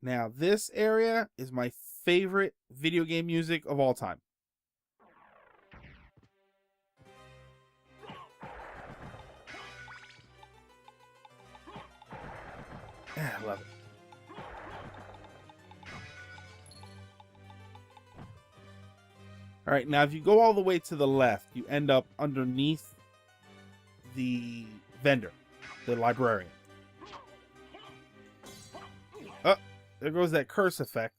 Now, this area is my favorite video game music of all time. I love it. All right, now if you go all the way to the left, you end up underneath the vendor, the librarian. Oh, there goes that curse effect.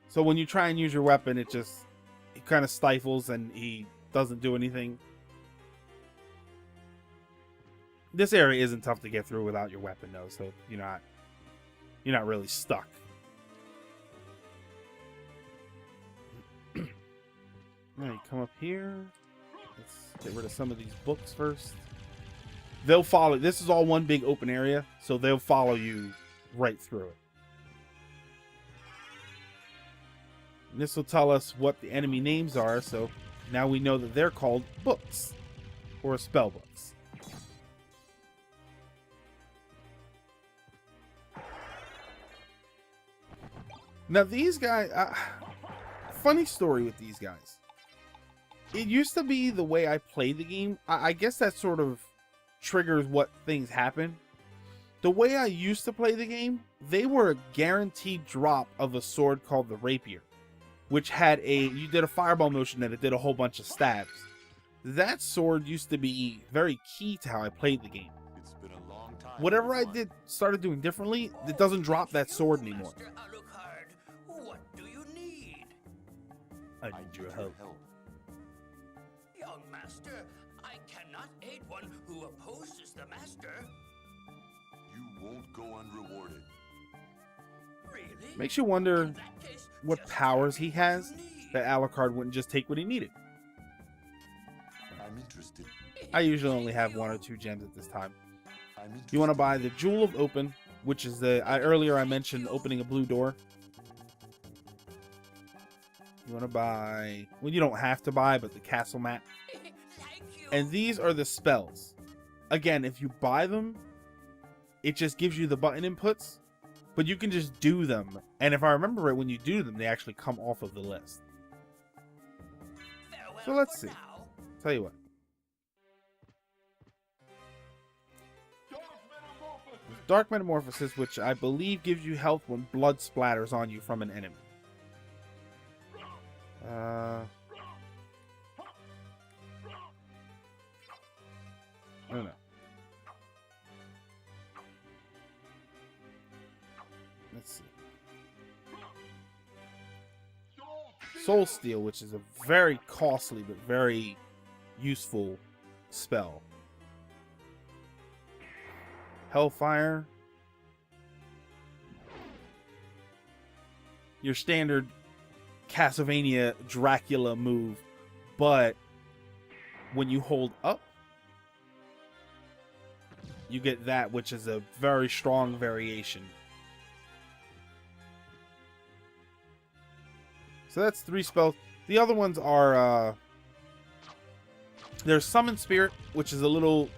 So when you try and use your weapon, it kind of stifles and he doesn't do anything. This area isn't tough to get through without your weapon though, so you're not really stuck. All right, come up here. Let's get rid of some of these books first. They'll follow. This is all one big open area, so they'll follow you right through it. And this will tell us what the enemy names are, so now we know that they're called books or spell books. Now these guys, funny story with these guys. It used to be the way I played the game. I guess that sort of triggers what things happen. The way I used to play the game, they were a guaranteed drop of a sword called the rapier, which had you did a fireball motion and it did a whole bunch of stabs. That sword used to be very key to how I played the game. It's been a long time. Whatever I started doing differently, it doesn't drop that sword anymore. What do you need? I need your help. Young master, I cannot aid one who opposes the master. You won't go unrewarded. Really? Makes you wonder In that case, what just powers tell he me has what you need. that Alucard wouldn't just take what he needed. I'm interested. I usually only have 1 or 2 gems at this time. I'm interested. You want to buy the Jewel of Open, which is earlier I mentioned opening a blue door. You want to buy, well, you don't have to buy, but the castle mat. Thank you. And these are the spells. Again, if you buy them, it just gives you the button inputs, but you can just do them. And if I remember right, when you do them, they actually come off of the list. Farewell So let's for see. now. Tell you what. Dark Metamorphosis, which I believe gives you health when blood splatters on you from an enemy. I don't know. Let's see. Soul Steel, which is a very costly but very useful spell. Hellfire. Your standard Castlevania Dracula move, but when you hold up, you get that, which is a very strong variation. So that's 3 spells. The other ones are there's Summon Spirit, which is a little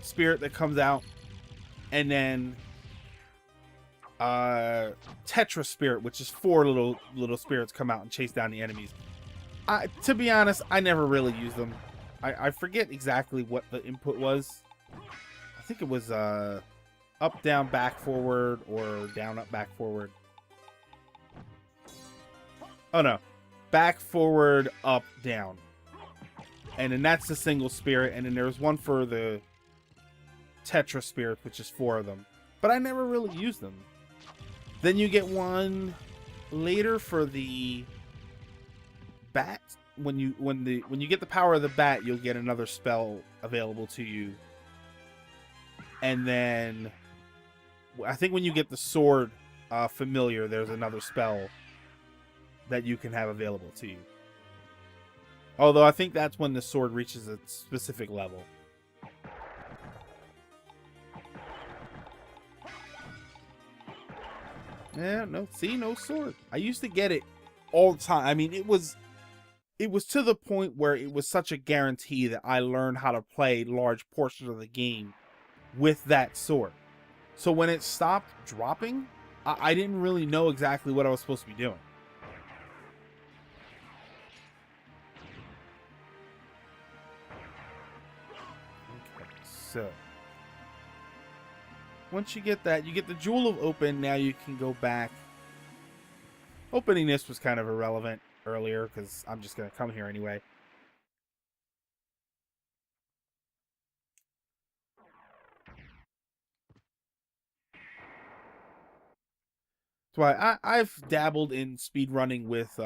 spirit that comes out, and then Tetra Spirit, which is 4 little spirits come out and chase down the enemies. To be honest, I never really used them. I forget exactly what the input was. I think it was up, down, back, forward, or down, up, back, forward. Oh no, back, forward, up, down. And then that's the single spirit, and then there's one for the Tetra Spirit, which is 4 of them. But I never really used them. Then you get one later for the bat. When you get the power of the bat, you'll get another spell available to you. And then I think when you get the sword familiar, there's another spell that you can have available to you. Although I think that's when the sword reaches a specific level. Yeah, no, see, no sword. I used to get it all the time. I mean, it was to the point where it was such a guarantee that I learned how to play large portions of the game with that sword. So when it stopped dropping, I didn't really know exactly what I was supposed to be doing. Okay, so once you get that, you get the Jewel of Open. Now you can go back. Opening this was kind of irrelevant earlier because I'm just going to come here anyway. That's why I've dabbled in speedrunning with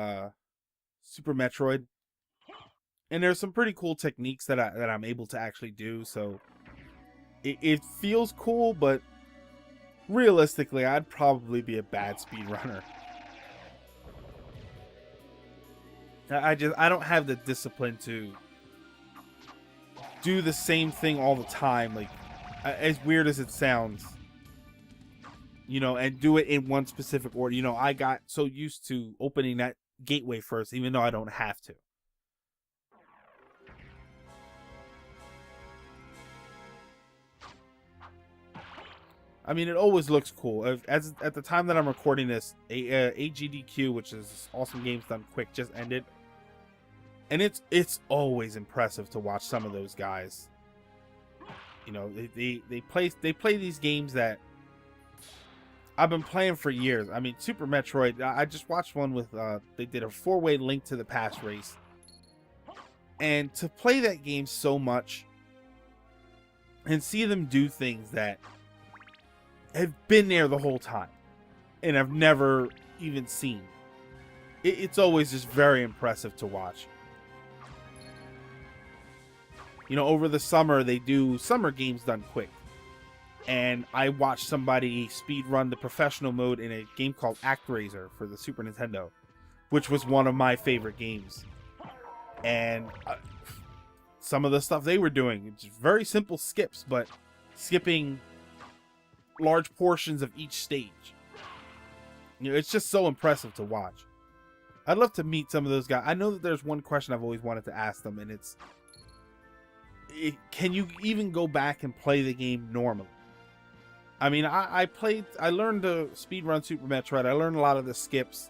Super Metroid. And there's some pretty cool techniques that I'm able to actually do, so it feels cool, but realistically, I'd probably be a bad speedrunner. I don't have the discipline to do the same thing all the time, like as weird as it sounds, you know, and do it in one specific order. You know, I got so used to opening that gateway first, even though I don't have to. I mean, it always looks cool. As at the time that I'm recording this, AGDQ, which is Awesome Games Done Quick, just ended, and it's always impressive to watch some of those guys. You know, they play these games that I've been playing for years. I mean, Super Metroid. I just watched one with they did a 4-way Link to the Past race, and to play that game so much and see them do things that have been there the whole time and I've never even seen. It's always just very impressive to watch. You know, over the summer they do Summer Games Done Quick, and I watched somebody speedrun the professional mode in a game called ActRaiser for the Super Nintendo, which was one of my favorite games. And some of the stuff they were doing, it's very simple skips, but skipping large portions of each stage. You know, it's just so impressive to watch. I'd love to meet some of those guys. I know that there's one question I've always wanted to ask them, and it's, can you even go back and play the game normally? I mean, I learned to speedrun Super Metroid. I learned a lot of the skips.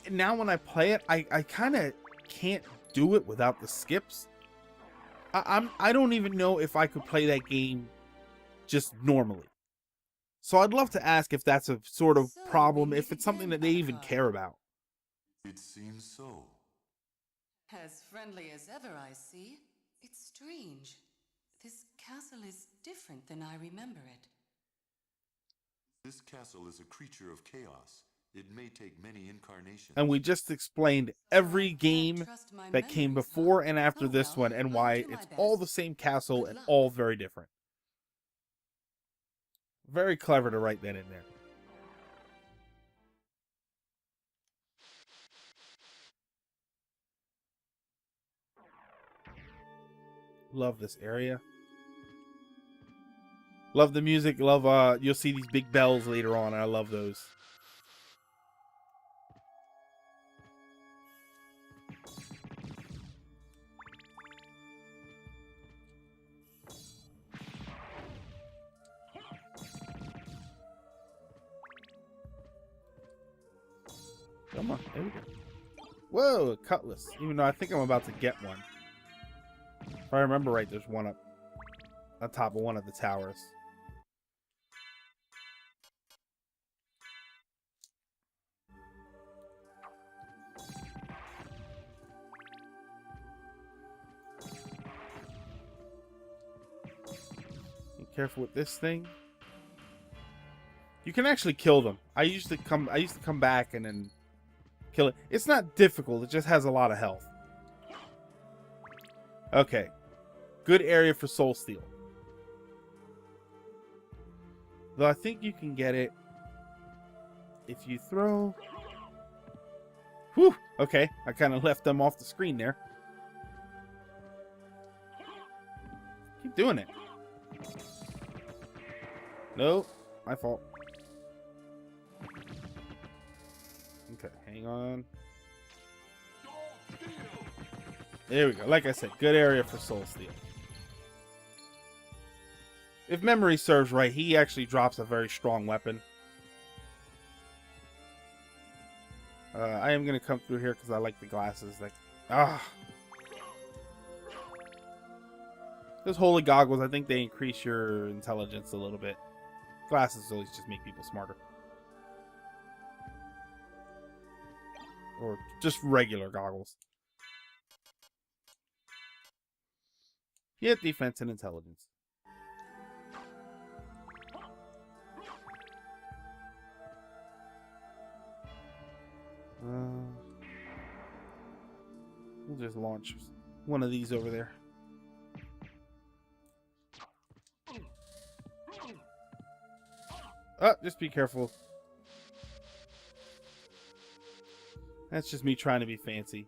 And now when I play it, I kind of can't do it without the skips. I don't even know if I could play that game just normally. So I'd love to ask if that's a sort of problem, if it's something that they even care about. It seems so. As friendly as ever, I see. It's strange. This castle is different than I remember it. This castle is a creature of chaos. It may take many incarnations. And we just explained every game that came before and after this one, and why it's all the same castle and all very different. Very clever to write that in there. Love this area. Love the music. Love you'll see these big bells later on. I love those. Come on, there we go. Whoa, a cutlass. Even though I think I'm about to get one. If I remember right, there's one up on top of one of the towers. Be careful with this thing. You can actually kill them. I used to come back and then kill it. It's not difficult, it just has a lot of health. Okay. Good area for Soul Steal. Though I think you can get it if you throw... Whew! Okay, I kind of left them off the screen there. Keep doing it. Nope, my fault. Okay, hang on. There we go. Like I said, good area for Soul Steal. If memory serves right, he actually drops a very strong weapon. I am gonna come through here because I like the glasses. Like, ah, those holy goggles. I think they increase your intelligence a little bit. Glasses always just make people smarter, or just regular goggles. Yeah, defense and intelligence. We'll just launch one of these over there. Oh, just be careful. That's just me trying to be fancy.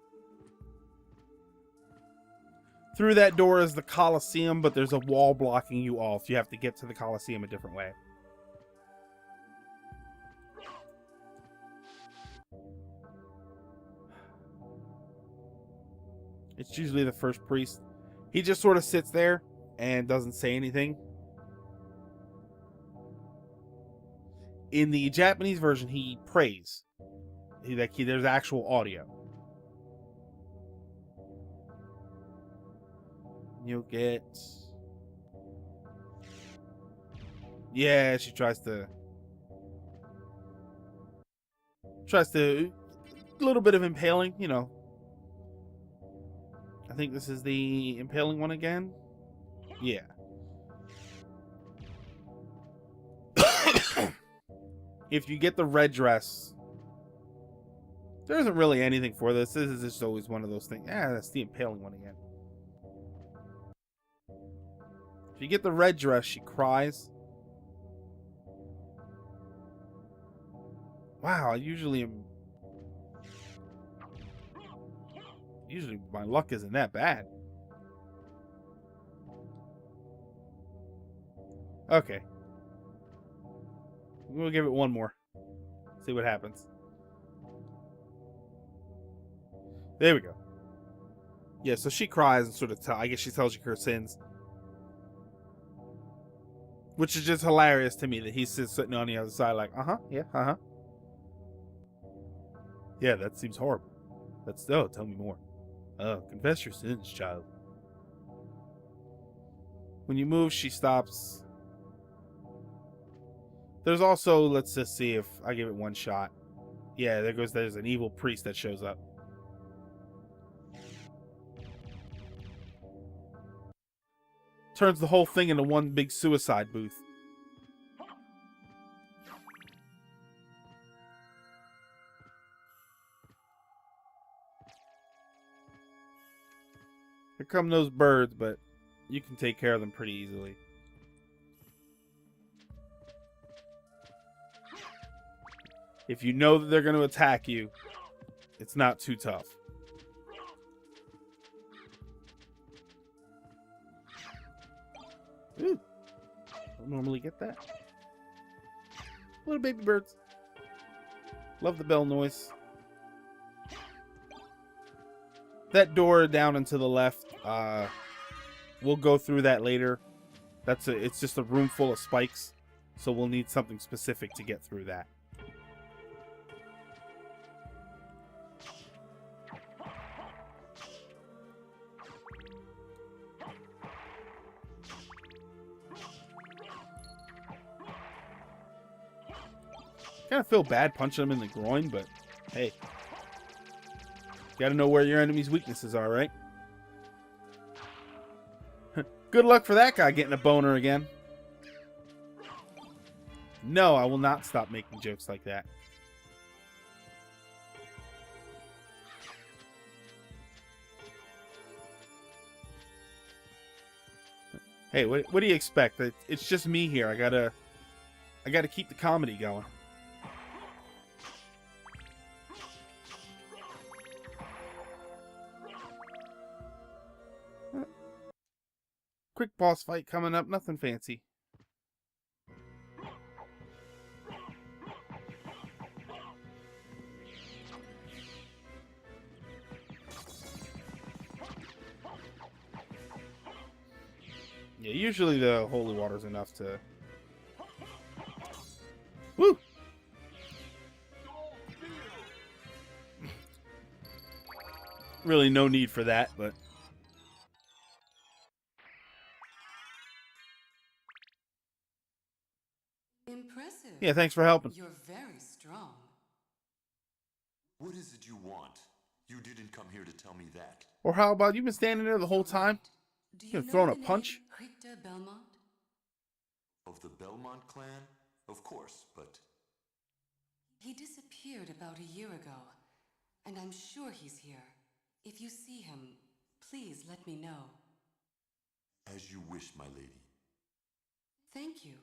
Through that door is the Colosseum, but there's a wall blocking you off. You have to get to the Colosseum a different way. It's usually the first priest. He just sort of sits there and doesn't say anything. In the Japanese version, he prays. There's actual audio. You'll get... Yeah, she tries to... A little bit of impaling, you know. I think this is the impaling one again. Yeah. If you get the red dress, there isn't really anything for this. This is just always one of those things. Yeah, that's the impaling one again. If you get the red dress, she cries. Wow, usually my luck isn't that bad. Okay. We'll give it one more. See what happens. There we go. Yeah, so she cries and sort of I guess she tells you her sins. Which is just hilarious to me that he's sitting on the other side like, yeah, yeah, that seems horrible. Tell me more. Confess your sins, child. When you move, she stops. There's also, let's just see if I give it one shot. Yeah, there's an evil priest that shows up. Turns the whole thing into one big suicide booth. Here come those birds, but you can take care of them pretty easily. If you know that they're going to attack you, it's not too tough. Ooh. Don't normally get that. Little baby birds. Love the bell noise. That door down and to the left, we'll go through that later. It's just a room full of spikes, so we'll need something specific to get through that. Kind of feel bad punching him in the groin, but hey. Gotta know where your enemy's weaknesses are, right? Good luck for that guy getting a boner again. No, I will not stop making jokes like that. Hey, what do you expect? It's just me here. I gotta keep the comedy going. Quick boss fight coming up, nothing fancy. Yeah, usually the holy water's enough to... Woo! Really no need for that, but... Impressive. Yeah, thanks for helping. You're very strong. What is it you want? You didn't come here to tell me that. Or how about you been standing there the whole time? Do You you have know thrown the a punch? name Richter Belmont? Of the Belmont clan? Of course, but He disappeared about a year ago, and I'm sure he's here. If you see him, please let me know. as you wish, my lady. Thank you.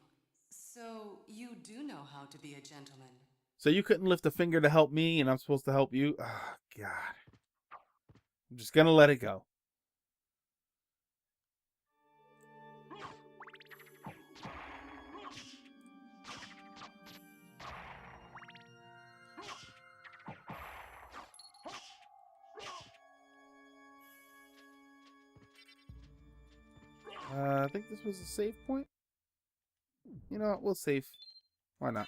So, you do know how to be a gentleman. So you couldn't lift a finger to help me, and I'm supposed to help you? Oh, God. I'm just gonna let it go. I think this was a save point. You know what? We'll save. Why not?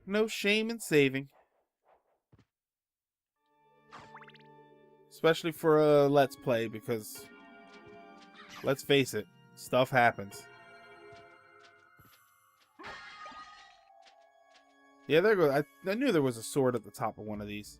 No shame in saving. Especially for a Let's Play, because let's face it, stuff happens. Yeah, there goes. I knew there was a sword at the top of one of these.